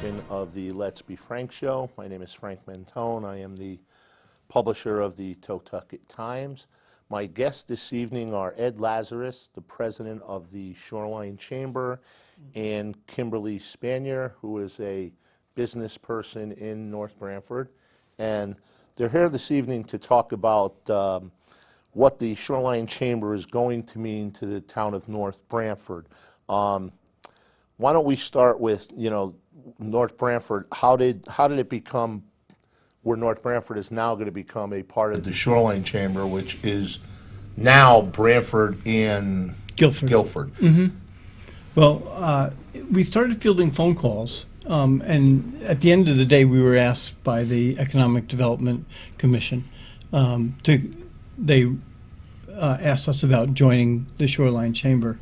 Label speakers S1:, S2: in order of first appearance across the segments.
S1: edition of the Let's Be Frank show. My name is Frank Mentone. I am the publisher of the Totucket Times. My guests this evening are Ed Lazarus, the president of the Shoreline Chamber, and Kimberly Spanier, who is a business person in North Branford. And they're here this evening to talk about what the Shoreline Chamber is going to mean to the town of North Branford. Why don't we start with, North Branford? How did it become where North Branford is now going to become a part of the Shoreline Chamber, which is now Branford and Guilford?
S2: Mm-hmm. Well, we started fielding phone calls, and at the end of the day, we were asked by the Economic Development Commission they asked us about joining the Shoreline Chamber.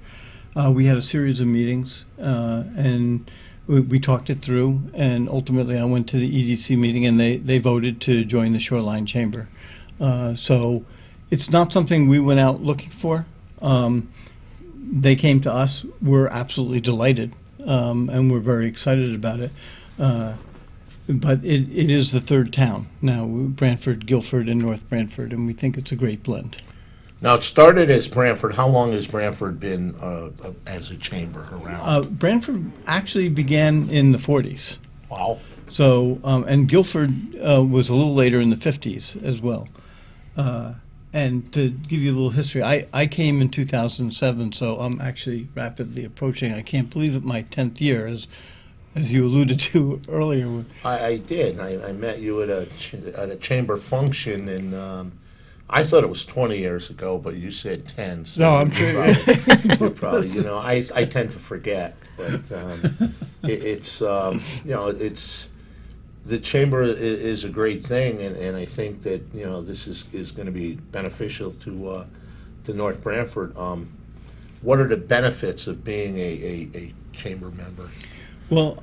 S2: We had a series of meetings, and we talked it through, and ultimately I went to the EDC meeting, and they voted to join the Shoreline Chamber. So it's not something we went out looking for. They came to us. We're absolutely delighted, and we're very excited about it. But it is the third town now, Branford, Guilford, and North Branford, and we think it's a great blend.
S1: Now, it started as Branford. How long has Branford been as a chamber around?
S2: Branford actually began in the 40s.
S1: Wow.
S2: So, and Guilford was a little later in the 50s as well. And to give you a little history, I came in 2007, so I'm actually rapidly approaching. I can't believe it, my 10th year, as you alluded to earlier.
S1: I did. I met you at a chamber function, and I thought it was 20 years ago, but you said 10. So
S2: no, I'm sure.
S1: You're probably, I tend to forget, but it's the chamber is a great thing, and I think that this is going to be beneficial to North Branford. What are the benefits of being a chamber member?
S2: Well,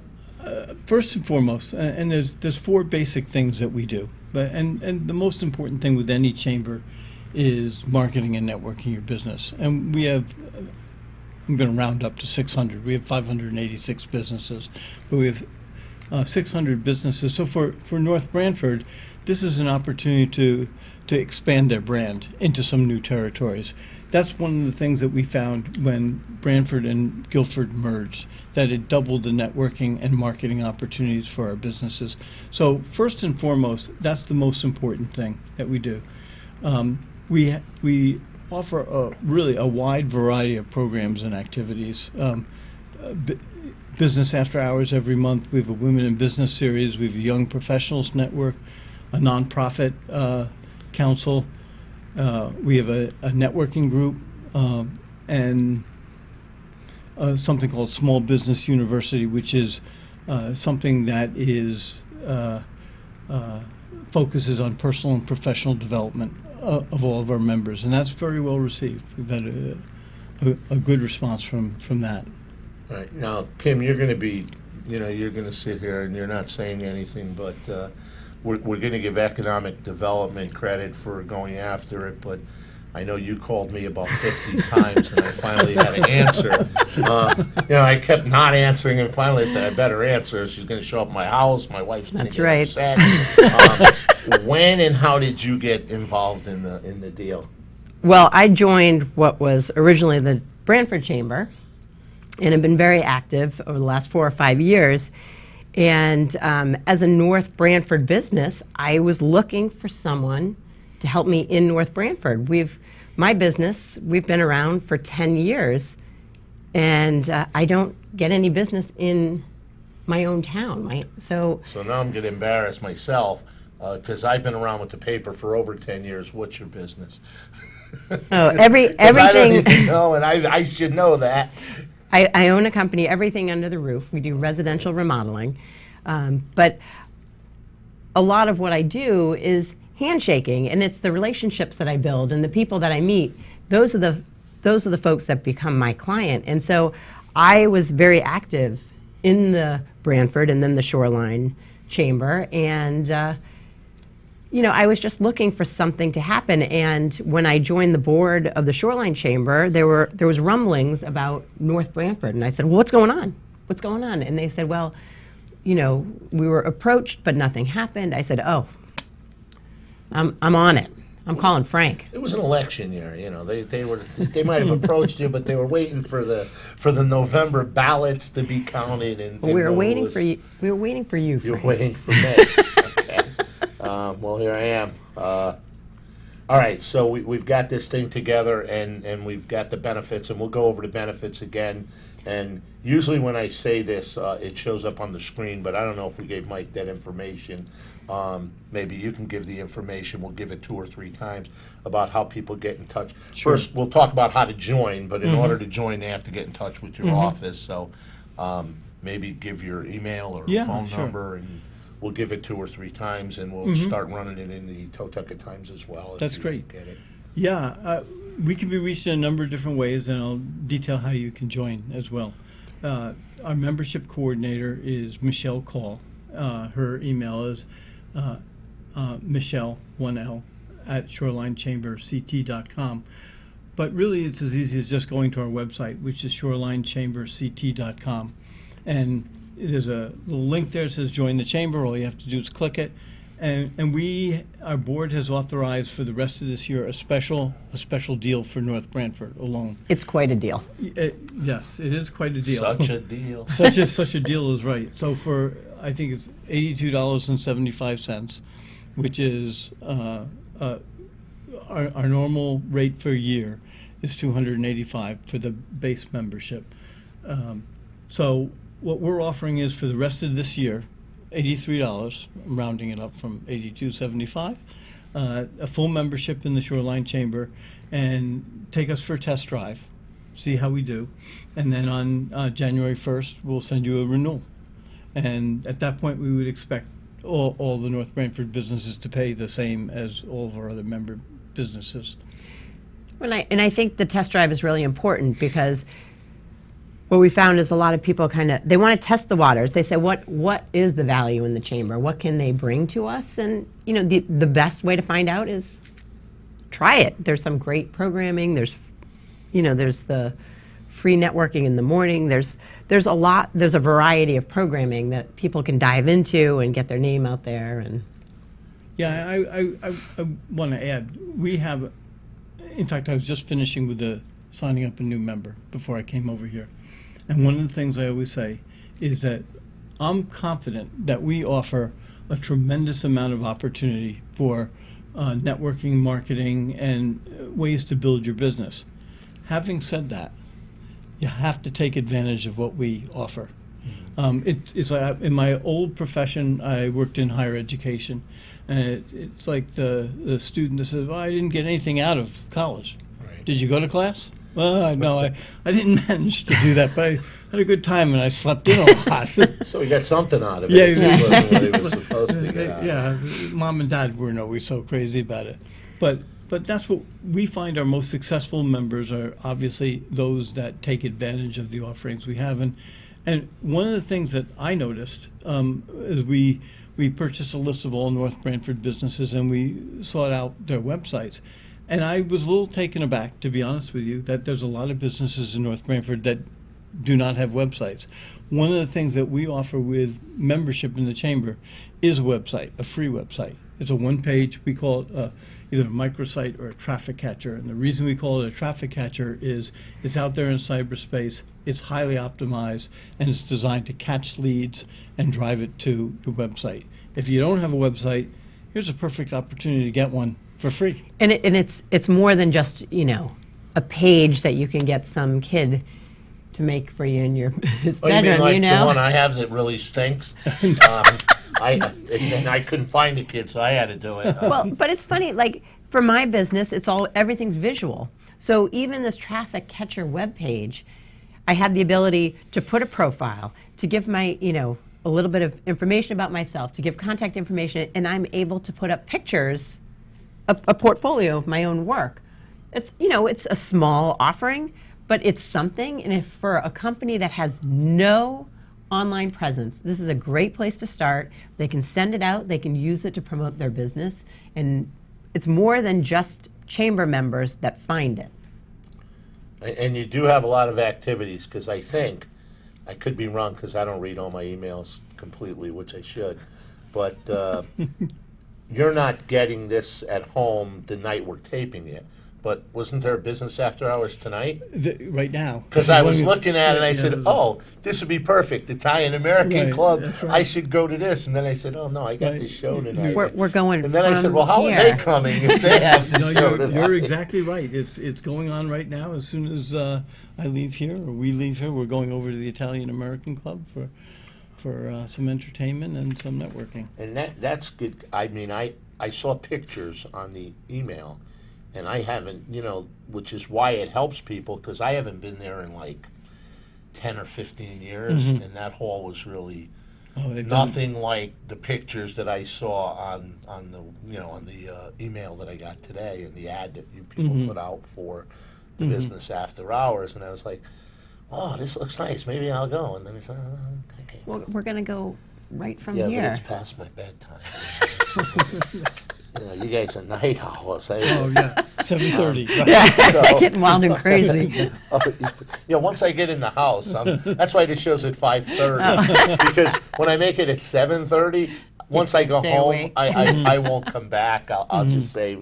S2: first and foremost, and there's four basic things that we do. But and the most important thing with any chamber is marketing and networking your business. And we have, I'm going to round up to 600. We have 586 businesses, but we have 600 businesses. So for North Branford, this is an opportunity to expand their brand into some new territories. That's one of the things that we found when Branford and Guilford merged, that it doubled the networking and marketing opportunities for our businesses. So first and foremost, that's the most important thing that we do. We offer really a wide variety of programs and activities. Business after hours every month. We have a Women in Business series. We have a Young Professionals Network, a nonprofit council. We have a networking group and something called Small Business University, which is something that is focuses on personal and professional development of all of our members, and that's very well received. We've had a good response from that.
S1: Right. Now, Kim, you're going to be, you're going to sit here and you're not saying anything, but we're going to give economic development credit for going after it, but I know you called me about 50 times, and I finally had to answer. I kept not answering, and finally I said, I better answer. She's going to show up at my house. My wife's going to get upset. When and how did you get involved in the deal?
S3: Well, I joined what was originally the Branford Chamber, and have been very active over the last 4 or 5 years. And as a North Branford business, I was looking for someone to help me in North Branford. My business, we've been around for 10 years, and I don't get any business in my own town. So
S1: now I'm getting embarrassed myself, because I've been around with the paper for over 10 years. What's your business?
S3: Oh, everything.
S1: I don't even know, and I should know that.
S3: I own a company, everything under the roof. We do residential remodeling. But a lot of what I do is handshaking, and it's the relationships that I build and the people that I meet. Those are the folks that become my client. And so I was very active in the Branford and then the Shoreline Chamber, and I was just looking for something to happen. And when I joined the board of the Shoreline Chamber, there was rumblings about North Branford, and I said, well, what's going on? And they said, well, we were approached, but nothing happened. I said, oh, I'm on it. I'm calling Frank.
S1: It was an election year, they might have approached you, but they were waiting for the November ballots to be counted. And
S3: We were waiting for you. We were waiting for you,
S1: You're
S3: Frank.
S1: waiting for me. Okay. Well, here I am. All right, so we've got this thing together, and we've got the benefits, and we'll go over the benefits again. And usually when I say this, it shows up on the screen, but I don't know if we gave Mike that information. Maybe you can give the information. We'll give it 2 or 3 times about how people get in touch.
S2: Sure.
S1: First, we'll talk about how to join, but in order to join, they have to get in touch with your office. So maybe give your email or
S2: Yeah,
S1: phone
S2: sure.
S1: number, and we'll give it 2 or 3 times, and we'll start running it in the Totucket Times as well. if
S2: That's
S1: you
S2: great.
S1: Get it.
S2: Yeah, we can be reached in a number of different ways, and I'll detail how you can join as well. Our membership coordinator is Michelle Call. Her email is Michelle, 1L, at shorelinechamberct.com. But really, it's as easy as just going to our website, which is shorelinechamberct.com. And there's a little link there that says join the chamber. All you have to do is click it. And our board has authorized for the rest of this year a special deal for North Branford alone.
S3: It's quite a deal.
S2: Yes, it is quite a deal.
S1: Such a deal.
S2: such a deal is right. So for, I think it's $82.75, which is our normal rate for a year is $285 for the base membership. So what we're offering is for the rest of this year, $83, I'm rounding it up from $82.75, a full membership in the Shoreline Chamber, and take us for a test drive, see how we do, and then on January 1st, we'll send you a renewal. And at that point, we would expect all the North Branford businesses to pay the same as all of our other member businesses.
S3: And I think the test drive is really important, because what we found is a lot of people they want to test the waters. They say, what is the value in the chamber? What can they bring to us? And the best way to find out is try it. There's some great programming. There's the free networking in the morning. There's a variety of programming that people can dive into and get their name out there. And
S2: Yeah, I want to add, we have, in fact, I was just finishing with signing up a new member before I came over here. And one of the things I always say is that I'm confident that we offer a tremendous amount of opportunity for networking, marketing, and ways to build your business. Having said that, you have to take advantage of what we offer. It's like in my old profession, I worked in higher education, and it's like the student that says, "Well, I didn't get anything out of college."
S1: Right.
S2: Did you go to class? Well, no, I didn't manage to do that, but I had a good time and I slept in a lot.
S1: So he got something out of it.
S2: Yeah,
S1: It just wasn't what he was supposed to get out of it.
S2: Yeah, Mom and Dad weren't always so crazy about it. But that's what we find our most successful members are, obviously those that take advantage of the offerings we have. And one of the things that I noticed is we purchased a list of all North Branford businesses, and we sought out their websites. And I was a little taken aback, to be honest with you, that there's a lot of businesses in North Branford that do not have websites. One of the things that we offer with membership in the chamber is a website, a free website. It's a one-page, we call it either a microsite or a traffic catcher. And the reason we call it a traffic catcher is it's out there in cyberspace, it's highly optimized, and it's designed to catch leads and drive it to the website. If you don't have a website, here's a perfect opportunity to get one for free.
S3: And it's more than just a page that you can get some kid to make for you in his
S1: Oh, you
S3: bedroom.
S1: mean like the one I have that really stinks? And I couldn't find a kid, so I had to do it.
S3: Well, but it's funny. Like for my business, everything's visual. So even this traffic catcher webpage, I had the ability to put a profile, to give my a little bit of information about myself, to give contact information, and I'm able to put up pictures. A portfolio of my own work. It's it's a small offering, but it's something. And if for a company that has no online presence, this is a great place to start. They can send it out. They can use it to promote their business, and it's more than just chamber members that find it.
S1: And you do have a lot of activities, because I think I could be wrong because I don't read all my emails completely, which I should. But you're not getting this at home the night we're taping it. But wasn't there a business after hours tonight?
S2: Right now.
S1: Because I was looking at it and I
S2: Yeah,
S1: said,
S2: there's
S1: oh, this would be perfect. Italian-American
S2: Right,
S1: Club.
S2: that's right.
S1: I should go to this. And then I said, oh, no, I got
S2: Right.
S1: this show tonight.
S3: We're going
S1: And then I said,
S3: from
S1: well, how are
S3: here.
S1: they coming if they have the
S2: No,
S1: show
S2: you're
S1: tonight?
S2: exactly right. It's going on right now. As soon as I leave here, or we leave here, we're going over to the Italian American Club for some entertainment and some networking.
S1: And that's good. I mean, I saw pictures on the email, and I haven't, which is why it helps people, because I haven't been there in like 10 or 15 years, and that hall was really
S2: Oh, they've done-
S1: nothing like the pictures that I saw on the email that I got today, and the ad that you people put out for the business after hours, and I was like, oh, this looks nice. Maybe I'll go. And then I said, oh, okay.
S3: Well, we're going to go right from
S1: Yeah,
S3: here.
S1: but it's past my bedtime. You guys are night owls.
S2: Oh yeah, 7:30. Right.
S3: Yeah, getting wild and crazy.
S1: Once I get in the house, that's why this show's at 5:30. Because when I make it at 7:30, once I go
S3: Stay
S1: home,
S3: awake.
S1: I won't come back. I'll just say,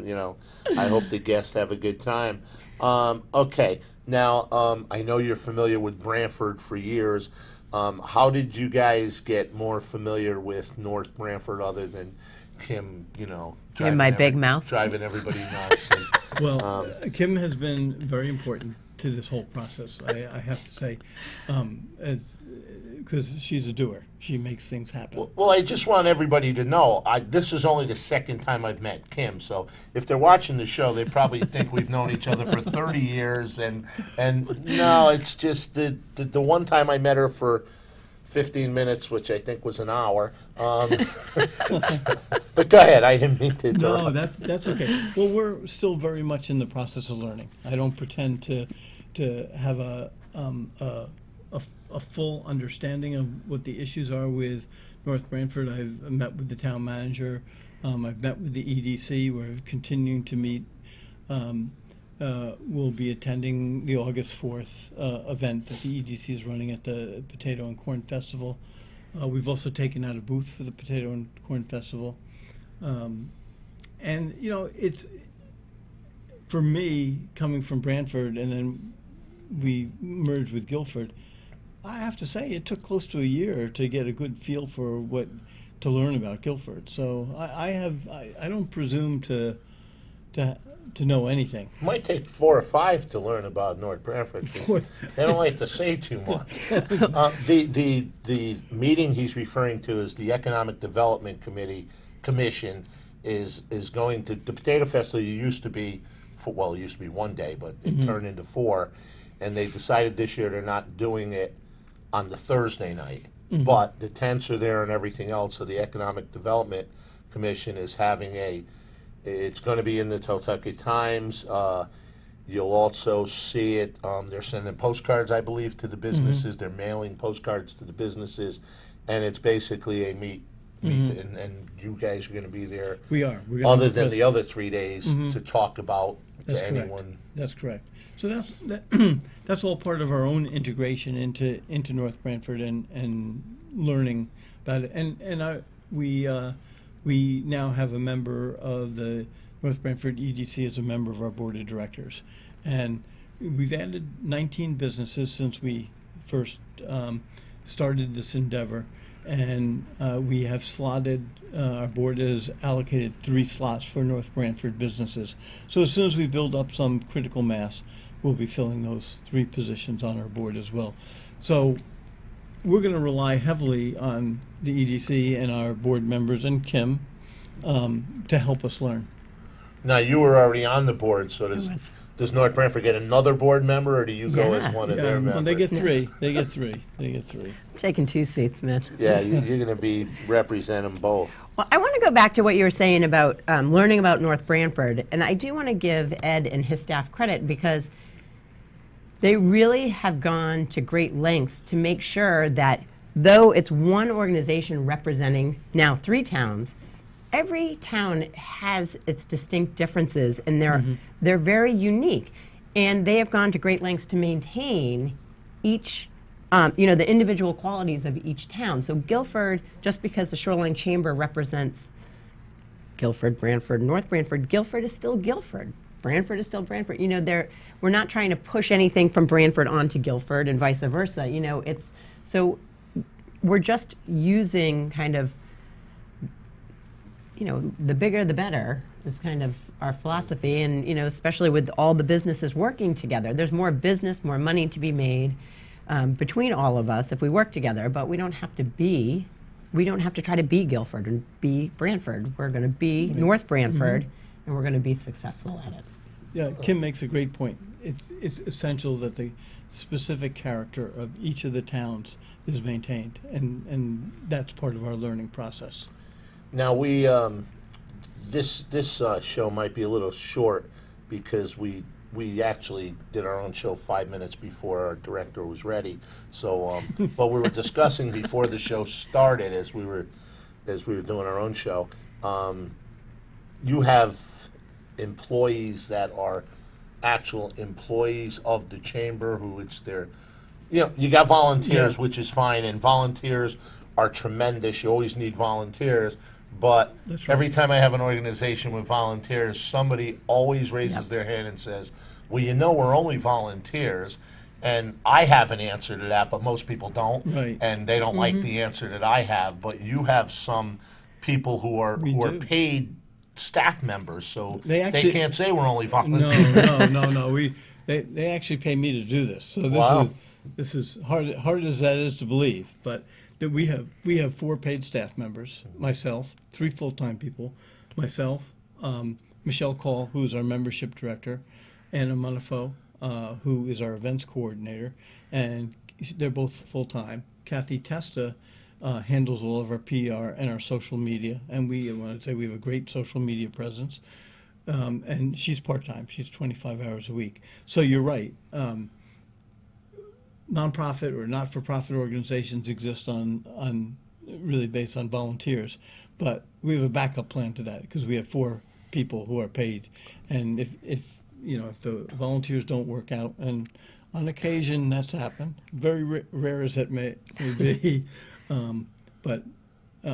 S1: I hope the guests have a good time. Okay, now I know you're familiar with Brantford for years. How did you guys get more familiar with North Brantford other than Kim, driving
S3: my big mouth?
S1: driving everybody nuts?
S2: Well, Kim has been very important to this whole process. I have to say, because she's a doer. She makes things happen.
S1: Well, I just want everybody to know, this is only the second time I've met Kim, so if they're watching the show, they probably think we've known each other for 30 years, and no, it's just the one time I met her for 15 minutes, which I think was an hour. But go ahead, I didn't mean to
S2: No,
S1: interrupt.
S2: that's okay. Well, we're still very much in the process of learning. I don't pretend to have a full understanding of what the issues are with North Brantford. I've met with the town manager. I've met with the EDC. We're continuing to meet. We'll be attending the August 4th event that the EDC is running at the Potato and Corn Festival. We've also taken out a booth for the Potato and Corn Festival. And, it's, for me, coming from Brantford and then we merged with Guilford, I have to say it took close to a year to get a good feel for to learn about Guilford. So I don't presume to know anything.
S1: It might take 4 or 5 to learn about North Brantford. 'Cause they don't like to say too much. The meeting he's referring to is the Economic Development Commission is going to, the Potato Festival used to be, it used to be 1 day, but it turned into 4, and they decided this year they're not doing it on the Thursday night. But the tents are there and everything else, so the Economic Development Commission is having it's going to be in the Totucket Times. You'll also see it, they're sending postcards, I believe, to the businesses. They're mailing postcards to the businesses, and it's basically a meet, and you guys are going to be there.
S2: We are. We're gonna
S1: Other
S2: have a
S1: than
S2: pres-
S1: the other 3 days to talk about
S2: That's
S1: to
S2: correct.
S1: anyone.
S2: That's correct. So that's all part of our own integration into North Brantford and learning about it. And we now have a member of the North Brantford EDC as a member of our board of directors, and we've added 19 businesses since we first started this endeavor. And we have slotted, our board has allocated 3 slots for North Brantford businesses. So as soon as we build up some critical mass, we'll be filling those 3 positions on our board as well. So we're going to rely heavily on the EDC and our board members and Kim to help us learn.
S1: Now, you were already on the board, so does North Brantford get another board member, or do you go as
S3: Yeah.
S1: one of their members?
S2: Well, they get 3. They get 3. They get 3.
S3: Taking 2 seats, man.
S1: Yeah, you're going to be representing both.
S3: Well, I want to go back to what you were saying about learning about North Brantford, and I do want to give Ed and his staff credit because they really have gone to great lengths to make sure that though it's one organization representing now 3 towns, every town has its distinct differences, and they're very unique, and they have gone to great lengths to maintain each the individual qualities of each town. So Guilford, just because the Shoreline Chamber represents Guilford, Brantford, North Brantford, Guilford is still Guilford. Brantford is still Brantford. We're not trying to push anything from Brantford onto Guilford and vice versa. So we're just using kind of, the bigger the better is kind of our philosophy. And, especially with all the businesses working together, there's more business, more money to be made between all of us if we work together, but we don't have to try to be Guilford and be Brantford. We're going to be North Brantford, and we're going to be successful at it.
S2: Yeah, Kim makes a great point. It's essential that the specific character of each of the towns is maintained, and that's part of our learning process.
S1: Now this show might be a little short because we actually did our own show 5 minutes before our director was ready. So, but we were discussing before the show started as we were doing our own show. You have employees that are actual employees of the chamber who it's their, you got volunteers,
S2: Yeah.
S1: which is fine, and volunteers are tremendous. You always need volunteers. But
S2: That's right.
S1: every time I have an organization with volunteers, somebody always raises their hand and says, well, we're only volunteers. And I have an answer to that, but most people don't.
S2: Right.
S1: And they don't like the answer that I have. But you have some people who are
S2: do.
S1: paid staff members, so
S2: They
S1: they
S2: actually-
S1: can't say we're only volunteers.
S2: No. They actually pay me to do this. So
S1: Wow.
S2: this is hard as that is to believe, but that we have 4 paid staff members, myself, 3 full-time people, myself, Michelle Call, who is our membership director, Anna Monifo, who is our events coordinator, and they're both full-time. Kathy Testa handles all of our PR and our social media, and I want to say we have a great social media presence. And she's part-time. She's 25 hours a week. So you're right. Nonprofit or not-for-profit organizations exist on really based on volunteers, but we have a backup plan to that because we have 4 people who are paid, and if the volunteers don't work out, and on occasion that's happened, very rare as it may be, but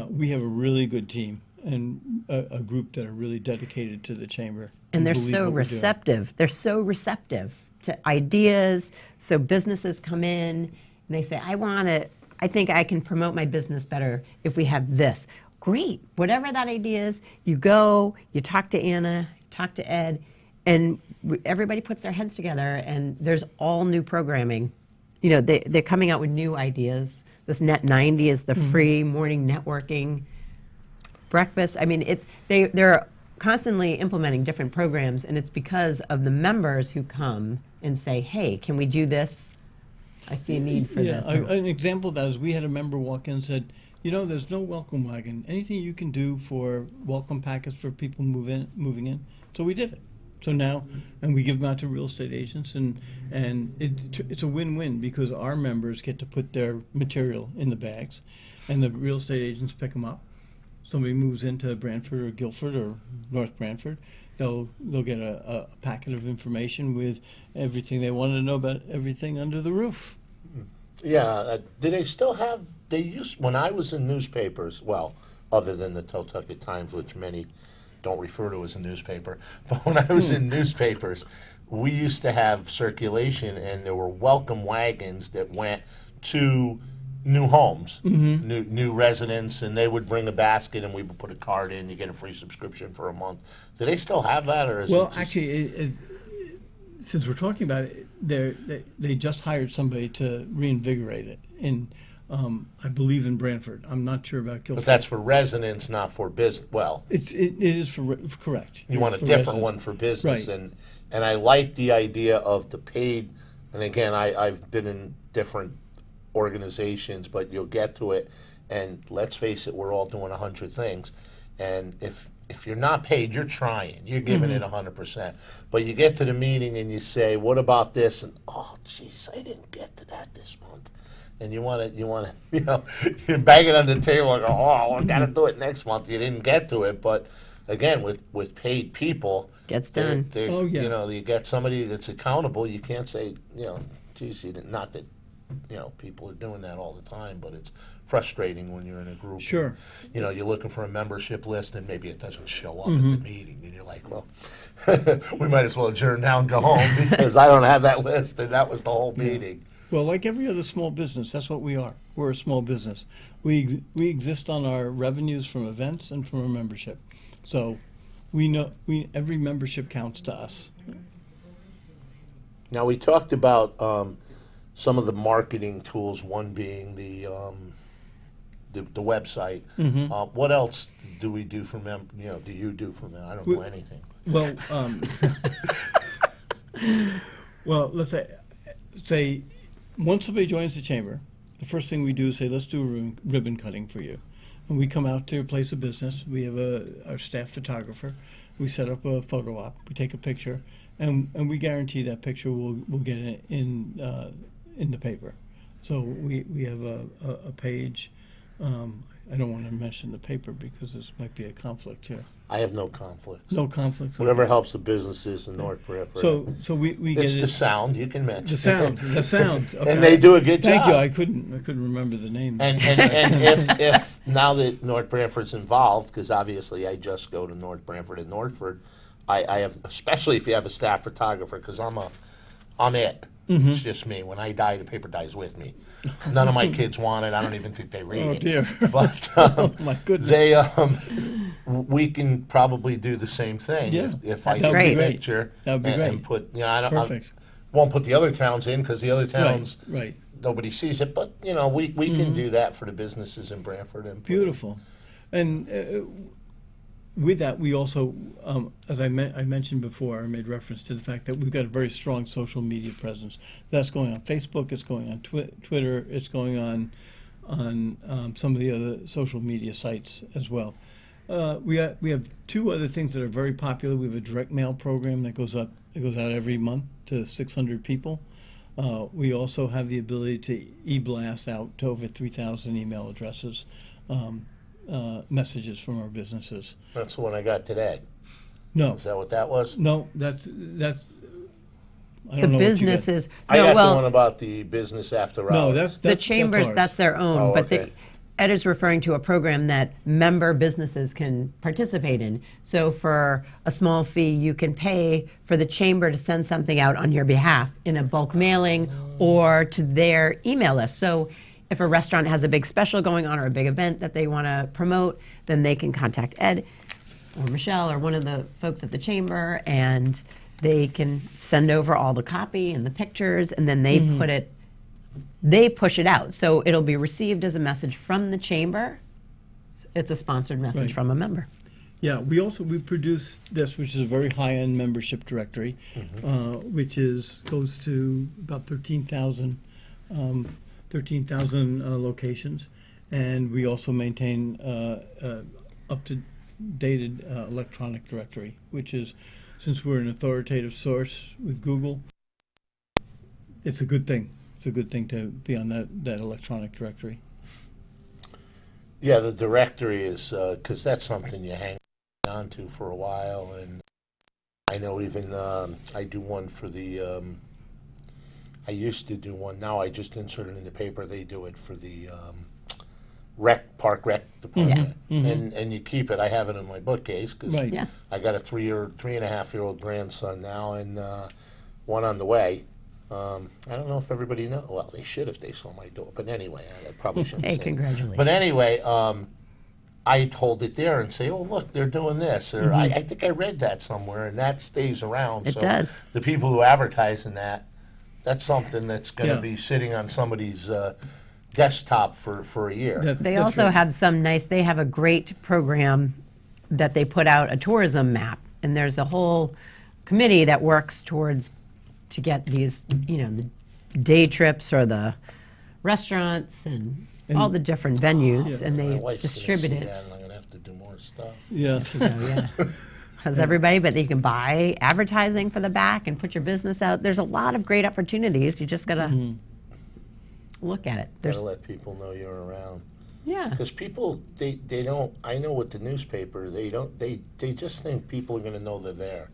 S2: we have a really good team and a group that are really dedicated to the chamber.
S3: And they're
S2: believe
S3: so
S2: what we're doing.
S3: receptive. They're so receptive to ideas. So businesses come in and they say, I think I can promote my business better if we have this. Great. Whatever that idea is, you go, you talk to Anna, talk to Ed, and everybody puts their heads together, and there's all new programming. They're coming out with new ideas. This Net 90 is the free morning networking breakfast. I mean, they're constantly implementing different programs, and it's because of the members who come and say, hey, can we do this? I see a need for this.
S2: An example of that is we had a member walk in and said, there's no welcome wagon. Anything you can do for welcome packets for people moving in? So we did it. So now, and we give them out to real estate agents, and it's a win-win because our members get to put their material in the bags, and the real estate agents pick them up. Somebody moves into Brantford or Guilford or North Brantford, they'll get a packet of information with everything they want to know about everything under the roof.
S1: Yeah, do they still have, when I was in newspapers, well, other than the Totucket Times, which many don't refer to as a newspaper, but when I was in newspapers, we used to have circulation, and there were welcome wagons that went to new homes, new residents, and they would bring a basket, and we would put a card in. You get a free subscription for a month. Do they still have that, or is it just...
S2: Actually, since we're talking about it, they just hired somebody to reinvigorate it I believe in Brantford. I'm not sure about Guilford.
S1: But that's for residents, not for business. Well,
S2: it is correct.
S1: you want a
S2: For
S1: different
S2: residents.
S1: one for business,
S2: Right.
S1: and I like the idea of the paid. And again, I've been in different organizations, but you'll get to it. And let's face it, we're all doing 100 things, and if you're not paid, you're trying, you're giving it 100%. But you get to the meeting and you say, "What about this?" And oh, geez, I didn't get to that this month. And you want to, you bang it on the table and go, "Oh, I got to do it next month." You didn't get to it, but again, with paid people,
S3: Gets done.
S2: Oh, yeah.
S1: You get somebody that's accountable. You can't say, "Geez, you didn't." Not that people are doing that all the time, but it's frustrating when you're in a group.
S2: Sure.
S1: And, you're looking for a membership list, and maybe it doesn't show up
S2: Mm-hmm.
S1: at the meeting, and you're like, well, we might as well adjourn now and go home because I don't have that list, and that was the whole meeting.
S2: Well, like every other small business, that's what we are. We're a small business. We exist on our revenues from events and from our membership. So every membership counts to us.
S1: Now, we talked about some of the marketing tools, one being the website.
S2: Mm-hmm.
S1: What else do we do for do you do for them? I don't know anything.
S2: Well, well, let's say once somebody joins the chamber, the first thing we do is say, let's do a ribbon cutting for you. And we come out to your place of business. We have our staff photographer. We set up a photo op. We take a picture, and we guarantee that picture will get it in the paper. So we have a page. I don't want to mention the paper because this might be a conflict here.
S1: I have no conflicts.
S2: No conflicts.
S1: Whatever helps the businesses in North Periphery.
S2: So we get
S1: it's
S2: it.
S1: the sound you can mention.
S2: The sound. Okay.
S1: And they do a good
S2: Thank
S1: job.
S2: you. I couldn't remember the name.
S1: And if now that North Branford's involved, because obviously I just go to North Branford and Northford, I have, especially if you have a staff photographer, because I'm it.
S2: Mm-hmm.
S1: It's just me. When I die, the paper dies with me. None of my kids want it. I don't even think they read
S2: Oh,
S1: it.
S2: dear.
S1: But
S2: Oh, my goodness.
S1: we can probably do the same thing.
S2: Yeah.
S1: If I
S3: That'd
S1: take
S3: be
S1: a
S3: great.
S1: picture
S2: That would be
S1: and
S2: great.
S1: put, I
S2: Perfect.
S1: won't put the other towns in because the other towns,
S2: Right.
S1: nobody sees it. But, we can do that for the businesses in Branford. And
S2: Beautiful. And with that, we also, as I mentioned before, I made reference to the fact that we've got a very strong social media presence. That's going on Facebook, it's going on Twitter, it's going on some of the other social media sites as well. We have two other things that are very popular. We have a direct mail program that goes out every month to 600 people. We also have the ability to e-blast out to over 3,000 email addresses. Messages from our businesses.
S1: That's the one I got today.
S2: No,
S1: Is that what that was?
S2: no, that's. I
S3: The
S2: don't know what you got.
S3: businesses,
S1: I got the one
S3: well,
S1: about the business after hours.
S2: No, that's
S3: the chambers,
S2: ours.
S3: that's their own,
S1: Oh,
S3: but
S1: okay.
S3: Ed is referring to a program that member businesses can participate in. So for a small fee, you can pay for the chamber to send something out on your behalf in a bulk mailing or to their email list. So if a restaurant has a big special going on or a big event that they want to promote, then they can contact Ed or Michelle or one of the folks at the chamber, and they can send over all the copy and the pictures, and then they they push it out. So it'll be received as a message from the chamber. It's a sponsored message
S2: Right.
S3: from a member.
S2: Yeah, we produce this, which is a very high-end membership directory, which goes to about 13,000 locations, and we also maintain up-to-dated electronic directory, which is, since we're an authoritative source with Google, it's a good thing. It's a good thing to be on that electronic directory.
S1: Yeah, the directory is, because that's something you hang on to for a while. And I know even I do one for the, I used to do one, now I just insert it in the paper. They do it for the park rec department. And you keep it. I have it in my bookcase because
S2: Right.
S3: Yeah.
S1: I got a 3.5-year-old grandson now and one on the way. I don't know if everybody knows. Well, they should if they saw my door. But anyway, I probably shouldn't
S3: Hey,
S1: say.
S3: congratulations.
S1: But anyway, I'd hold it there and say, oh, look, they're doing this. Or I think I read that somewhere, and that stays around.
S3: It
S1: so
S3: does.
S1: The people who advertise in that's something that's going to
S2: Yeah.
S1: be sitting on somebody's desktop for a year.
S3: They
S2: That's
S3: also
S2: right.
S3: have they have a great program that they put out, a tourism map, and there's a whole committee that works to get these, the day trips or the restaurants and all the different venues, and
S1: My
S3: they
S1: wife's
S3: distribute
S1: gonna see
S3: it.
S1: that, and I'm going to have to do more stuff.
S2: Yeah.
S3: Yeah. Has everybody, but you can buy advertising for the back and put your business out. There's a lot of great opportunities. You just gotta look at it. There's,
S1: Gotta let people know you're around.
S3: yeah.
S1: Because people, they don't, I know with the newspaper, they just think people are going to know they're there.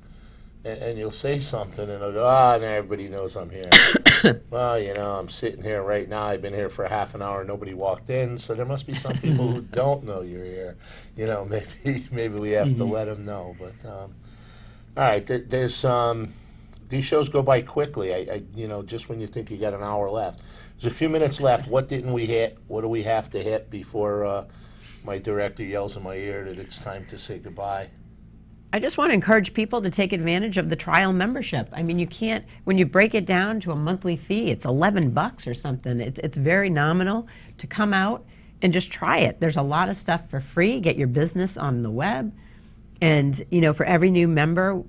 S1: and you'll say something, and they'll go, now everybody knows I'm here. Well, I'm sitting here right now. I've been here for half an hour. Nobody walked in, so there must be some people who don't know you're here. Maybe we have to let them know. But all right, there's these shows go by quickly. Just when you think you got an hour left, there's a few minutes left. What didn't we hit? What do we have to hit before my director yells in my ear that it's time to say goodbye?
S3: I just want to encourage people to take advantage of the trial membership. I mean, you can't, when you break it down to a monthly fee, it's $11 or something. It's very nominal to come out and just try it. There's a lot of stuff for free. Get your business on the web. And, for every new member,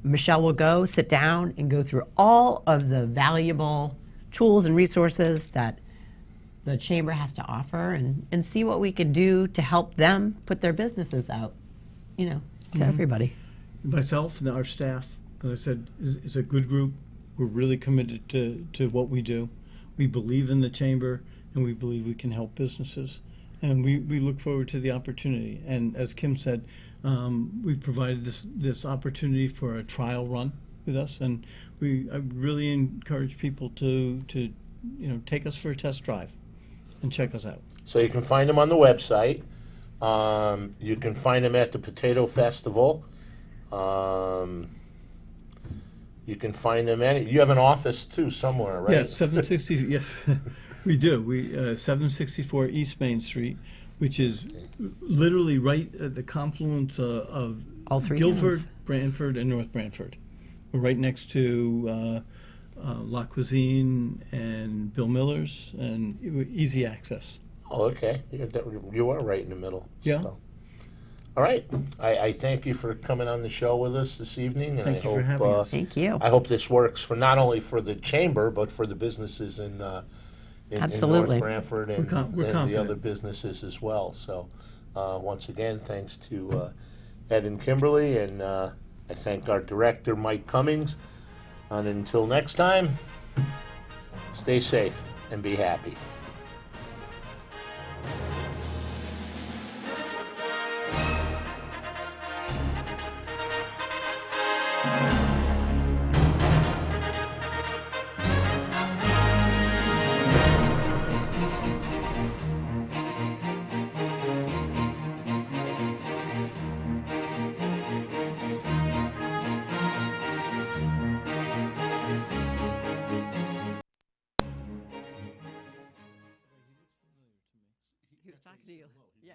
S3: Michelle will go sit down and go through all of the valuable tools and resources that the chamber has to offer and see what we can do to help them put their businesses out, to everybody.
S2: Myself and our staff, as I said, is a good group. We're really committed to what we do. We believe in the chamber, and we believe we can help businesses. And we look forward to the opportunity. And as Kim said, we've provided this opportunity for a trial run with us, and I really encourage people to take us for a test drive and check us out.
S1: So you can find them on the website. You can find them at the Potato Festival. You can find them you have an office too somewhere, right?
S2: Yes, 760. Yes, we do. 764 East Main Street, which is literally right at the confluence of
S3: All three
S2: Guilford,
S3: towns.
S2: Brantford, and North Brantford. We're right next to La Cuisine and Bill Miller's, and easy access.
S1: Oh, okay. You are right in the middle.
S2: Yeah.
S1: So. All right. I thank you for coming on the show with us this evening, and
S2: Thank you for having us.
S3: Thank you.
S1: I hope this works for not only for the chamber but for the businesses in
S3: Absolutely.
S1: North Branford and,
S2: We're
S1: and the
S2: confident.
S1: other businesses as well. So, once again, thanks to Ed and Kimberly, and I thank our director, Mike Cummings. And until next time, stay safe and be happy.
S3: He was talking to you. Yeah.